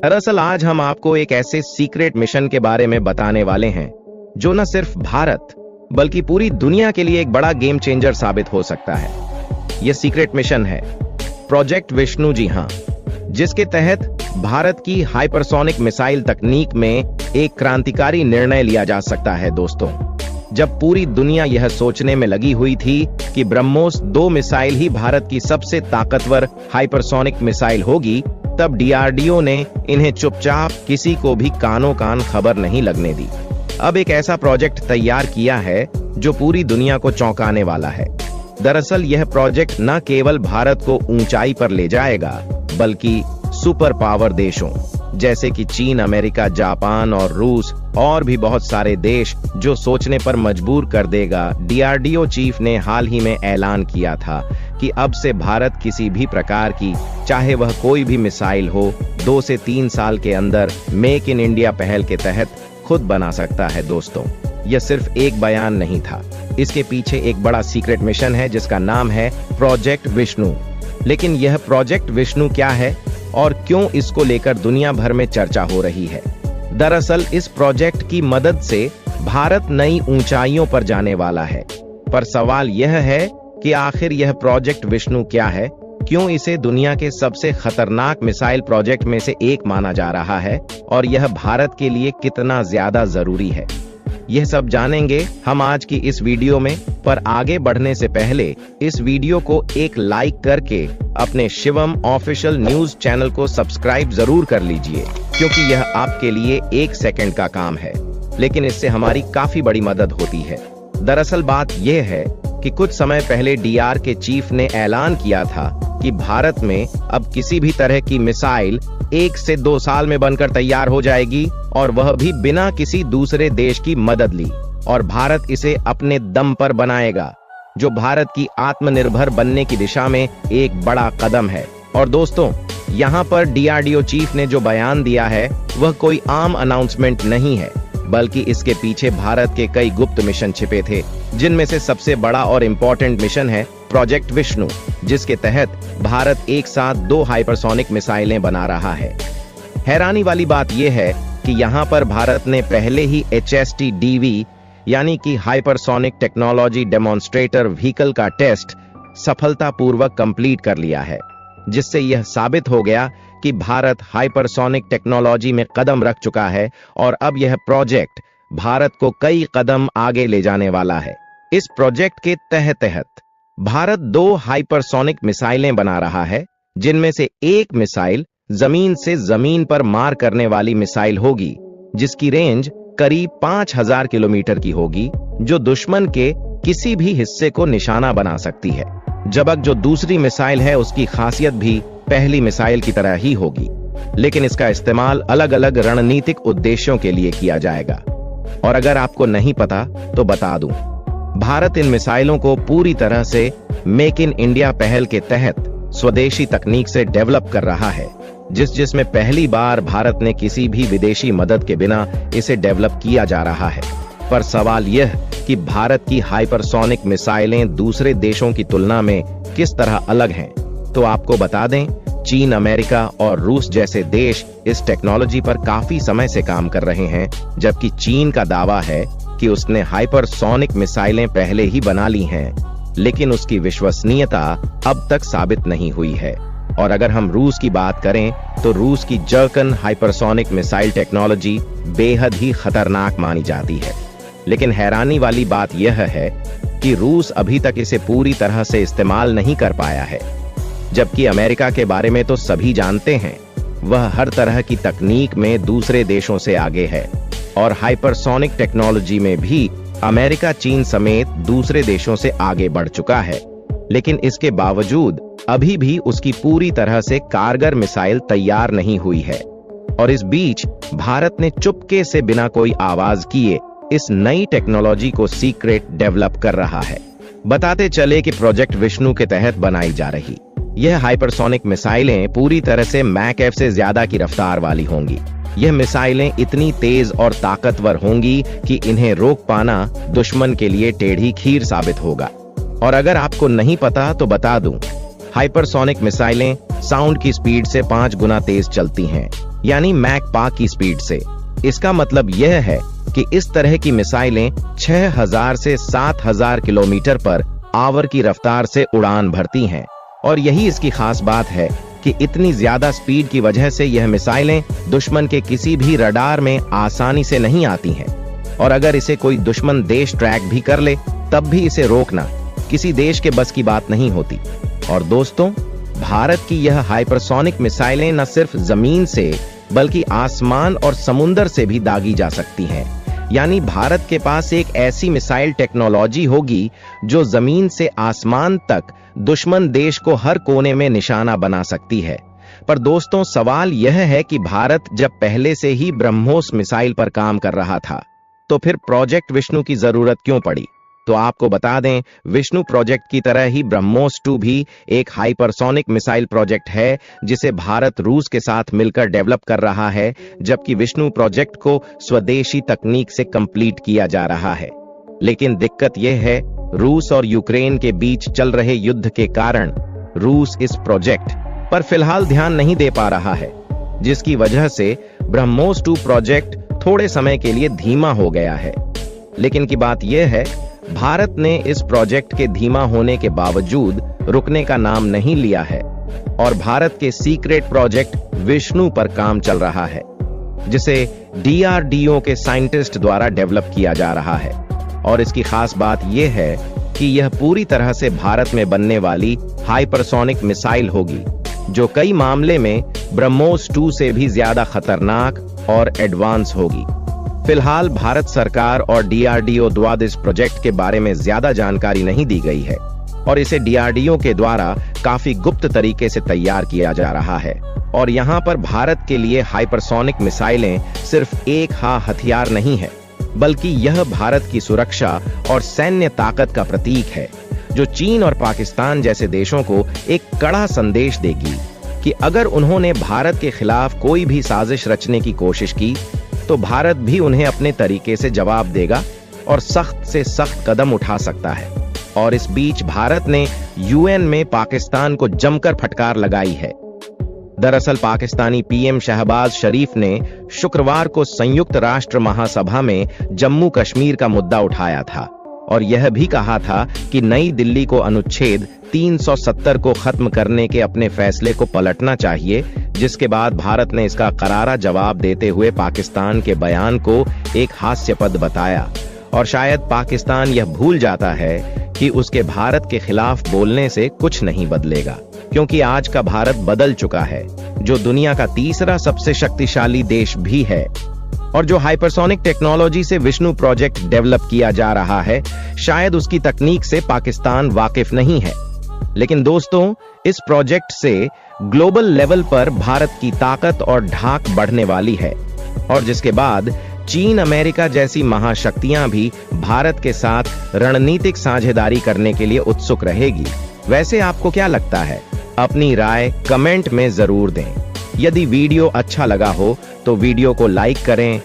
दरअसल आज हम आपको एक ऐसे सीक्रेट मिशन के बारे में बताने वाले हैं जो न सिर्फ भारत बल्कि पूरी दुनिया के लिए एक बड़ा गेम चेंजर साबित हो सकता है। यह सीक्रेट मिशन है प्रोजेक्ट विष्णु, जी हां, जिसके तहत भारत की हाइपरसोनिक मिसाइल तकनीक में एक क्रांतिकारी निर्णय लिया जा सकता है। दोस्तों, जब पूरी दुनिया यह सोचने में लगी हुई थी कि ब्रह्मोस 2 मिसाइल ही भारत की सबसे ताकतवर हाइपरसोनिक मिसाइल होगी, तब डीआरडीओ ने इन्हें चुपचाप किसी को भी कानों कान खबर नहीं लगने दी। अब एक ऐसा प्रोजेक्ट तैयार किया है जो पूरी दुनिया को चौंकाने वाला है। दरअसल यह प्रोजेक्ट न केवल भारत को ऊंचाई पर ले जाएगा बल्कि सुपर पावर देशों जैसे कि चीन, अमेरिका, जापान और रूस और भी बहुत सारे देश जो सोचने पर मजबूर कर देगा। डीआरडीओ चीफ ने हाल ही में ऐलान किया था कि अब से भारत किसी भी प्रकार की, चाहे वह कोई भी मिसाइल हो, 2 से 3 साल के अंदर मेक इन इंडिया पहल के तहत खुद बना सकता है। दोस्तों, यह सिर्फ एक बयान नहीं था, इसके पीछे एक बड़ा सीक्रेट मिशन है जिसका नाम है प्रोजेक्ट विष्णु। लेकिन यह प्रोजेक्ट विष्णु क्या है और क्यों इसको लेकर दुनिया भर में चर्चा हो रही है? दरअसल इस प्रोजेक्ट की मदद से भारत नई ऊंचाइयों पर जाने वाला है। पर सवाल यह है कि आखिर यह प्रोजेक्ट विष्णु क्या है, क्यों इसे दुनिया के सबसे खतरनाक मिसाइल प्रोजेक्ट में से एक माना जा रहा है और यह भारत के लिए कितना ज्यादा जरूरी है? यह सब जानेंगे हम आज की इस वीडियो में। पर आगे बढ़ने से पहले इस वीडियो को एक लाइक करके अपने शिवम ऑफिशियल न्यूज चैनल को सब्सक्राइब जरूर कर लीजिए, क्योंकि यह आपके लिए 1 सेकंड का काम है, लेकिन इससे हमारी काफी बड़ी मदद होती है। दरअसल बात यह है कि कुछ समय पहले डीआर के चीफ ने ऐलान किया था कि भारत में अब किसी भी तरह की मिसाइल 1 से 2 साल में बनकर तैयार हो जाएगी, और वह भी बिना किसी दूसरे देश की मदद ली, और भारत इसे अपने दम पर बनाएगा, जो भारत की आत्मनिर्भर बनने की दिशा में एक बड़ा कदम है। और दोस्तों, यहाँ पर डीआरडीओ चीफ ने जो बयान दिया है वह कोई आम अनाउंसमेंट नहीं है, बल्कि इसके पीछे भारत के कई गुप्त मिशन छिपे थे, जिनमें से सबसे बड़ा और इम्पोर्टेंट मिशन है प्रोजेक्ट विष्णु, जिसके तहत भारत एक साथ 2 हाइपरसोनिक मिसाइलें बना रहा है। हैरानी वाली बात यह है कि यहाँ पर भारत ने पहले ही HST-DV यानी कि हाइपरसोनिक टेक्नोलॉजी डेमोन्स्ट्रेटर व्हीकल का टेस्ट सफलतापूर्वक कंप्लीट कर लिया है, जिससे यह साबित हो गया कि भारत हाइपरसोनिक टेक्नोलॉजी में कदम रख चुका है, और अब यह प्रोजेक्ट भारत को कई कदम आगे ले जाने वाला है। इस प्रोजेक्ट के तहत भारत 2 हाइपरसोनिक मिसाइलें बना रहा है, जिनमें से एक मिसाइल जमीन से जमीन पर मार करने वाली मिसाइल होगी, जिसकी रेंज करीब 5000 किलोमीटर की होगी, जो दुश्मन के किसी भी हिस्से को निशाना बना सकती है। जबकि जो दूसरी मिसाइल है उसकी खासियत भी पहली मिसाइल की तरह ही होगी, लेकिन इसका इस्तेमाल अलग अलग रणनीतिक उद्देश्यों के लिए किया जाएगा। और अगर आपको नहीं पता तो बता दूं, भारत इन मिसाइलों को पूरी तरह से मेक इन इंडिया पहल के तहत स्वदेशी तकनीक से डेवलप कर रहा है, जिसमें पहली बार भारत ने किसी भी विदेशी मदद के बिना इसे डेवलप किया जा रहा है। पर सवाल यह कि भारत की हाइपरसोनिक मिसाइलें दूसरे देशों की तुलना में किस तरह अलग हैं, तो आपको बता दें, चीन, अमेरिका और रूस जैसे देश इस टेक्नोलॉजी पर काफी समय से काम कर रहे हैं, जबकि चीन का दावा है कि उसने हाइपरसोनिक मिसाइलें पहले ही बना ली हैं, लेकिन उसकी विश्वसनीयता अब तक साबित नहीं हुई है। और अगर हम रूस की बात करें तो रूस की जर्कन हाइपरसोनिक मिसाइल टेक्नोलॉजी बेहद ही खतरनाक मानी जाती है। लेकिन हैरानी वाली बात यह है कि रूस अभी तक इसे पूरी तरह से इस्तेमाल नहीं कर पाया है, जबकि अमेरिका के बारे में तो सभी जानते हैं, वह हर तरह की तकनीक में दूसरे देशों से आगे है, और हाइपरसोनिक टेक्नोलॉजी में भी अमेरिका, चीन समेत दूसरे देशों से आगे बढ़ चुका है। लेकिन इसके बावजूद अभी भी उसकी पूरी तरह से कारगर मिसाइल तैयार नहीं हुई है, और इस बीच भारत ने चुपके से बिना कोई आवाज किए इस नई टेक्नोलॉजी को सीक्रेट डेवलप कर रहा है। बताते चले कि प्रोजेक्ट विष्णु के तहत बनाई जा रही यह हाइपरसोनिक मिसाइलें पूरी तरह से मैक F से ज्यादा की रफ्तार वाली होंगी। यह मिसाइलें इतनी तेज और ताकतवर होंगी कि इन्हें रोक पाना दुश्मन के लिए टेढ़ी खीर साबित होगा। और अगर आपको नहीं पता तो बता दूं, हाइपरसोनिक मिसाइलें साउंड की स्पीड से 5 गुना तेज चलती हैं, यानी मैक पाक की स्पीड से। इसका मतलब यह है कि इस तरह की मिसाइलें 6000 से 7000 किलोमीटर पर आवर की रफ्तार से उड़ान भरती हैं। और यही इसकी खास बात है कि इतनी ज्यादा स्पीड की वजह से यह मिसाइलें दुश्मन के किसी भी रडार में आसानी से नहीं आती हैं। और अगर इसे कोई दुश्मन देश ट्रैक भी कर ले तब भी इसे रोकना किसी देश के बस की बात नहीं होती। और दोस्तों, भारत की यह हाइपरसोनिक मिसाइलें न सिर्फ जमीन से बल्कि आसमान और समुंदर से भी दागी जा सकती हैं। यानी भारत के पास एक ऐसी मिसाइल टेक्नोलॉजी होगी जो जमीन से आसमान तक दुश्मन देश को हर कोने में निशाना बना सकती है। पर दोस्तों, सवाल यह है कि भारत जब पहले से ही ब्रह्मोस मिसाइल पर काम कर रहा था तो फिर प्रोजेक्ट विष्णु की जरूरत क्यों पड़ी? तो आपको बता दें, विष्णु प्रोजेक्ट की तरह ही ब्रह्मोस 2 भी एक हाइपरसोनिक मिसाइल प्रोजेक्ट है जिसे भारत रूस के साथ मिलकर डेवलप कर रहा है, जबकि विष्णु प्रोजेक्ट को स्वदेशी तकनीक से कंप्लीट किया जा रहा है। लेकिन दिक्कत यह है, रूस और यूक्रेन के बीच चल रहे युद्ध के कारण रूस इस प्रोजेक्ट पर फिलहाल ध्यान नहीं दे पा रहा है, जिसकी वजह से ब्रह्मोस 2 प्रोजेक्ट थोड़े समय के लिए धीमा हो गया है। लेकिन की बात यह है, भारत ने इस प्रोजेक्ट के धीमा होने के बावजूद रुकने का नाम नहीं लिया है और भारत के सीक्रेट प्रोजेक्ट विष्णु पर काम चल रहा है, जिसे DRDO के साइंटिस्ट द्वारा डेवलप किया जा रहा है। और इसकी खास बात यह है कि यह पूरी तरह से भारत में बनने वाली हाइपरसोनिक मिसाइल होगी, जो कई मामले में ब्रह्मोस 2 से भी ज्यादा खतरनाक और एडवांस होगी। फिलहाल भारत सरकार और DRDO द्वारा इस प्रोजेक्ट के बारे में ज्यादा जानकारी नहीं दी गई है और इसे DRDO के द्वारा काफी गुप्त तरीके से तैयार किया जा रहा है। और यहाँ पर भारत के लिए हाइपरसोनिक मिसाइलें सिर्फ एक हथियार नहीं है, बल्कि यह भारत की सुरक्षा और सैन्य ताकत का प्रतीक है, जो चीन और पाकिस्तान जैसे देशों को एक कड़ा संदेश देगी कि अगर उन्होंने भारत के खिलाफ कोई भी साजिश रचने की कोशिश की तो भारत भी उन्हें अपने तरीके से जवाब देगा और सख्त से सख्त कदम उठा सकता है। और इस बीच भारत ने UN में पाकिस्तान को जमकर फटकार लगाई है। दरअसल पाकिस्तानी PM शहबाज शरीफ ने शुक्रवार को संयुक्त राष्ट्र महासभा में जम्मू कश्मीर का मुद्दा उठाया था और यह भी कहा था कि नई दिल्ली को अनुच्छेद 370 को खत्म करने के अपने फैसले को पलटना चाहिए, जिसके बाद भारत ने इसका करारा जवाब देते हुए पाकिस्तान के बयान को एक हास्यास्पद बताया। और शायद पाकिस्तान यह भूल जाता है कि उसके भारत के खिलाफ बोलने से कुछ नहीं बदलेगा, क्योंकि आज का भारत बदल चुका है, जो दुनिया का तीसरा सबसे शक्तिशाली देश भी है। और जो हाइपरसोनिक टेक्नोलॉजी से विष्णु प्रोजेक्ट डेवलप किया जा रहा है, शायद उसकी तकनीक से पाकिस्तान वाकिफ नहीं है। लेकिन दोस्तों, इस प्रोजेक्ट से ग्लोबल लेवल पर भारत की ताकत और ढाक बढ़ने वाली है और जिसके बाद चीन, अमेरिका जैसी महाशक्तियां भी भारत के साथ रणनीतिक साझेदारी करने के लिए उत्सुक रहेगी। वैसे आपको क्या लगता है? अपनी राय कमेंट में जरूर दें। यदि वीडियो अच्छा लगा हो तो वीडियो को लाइक करें,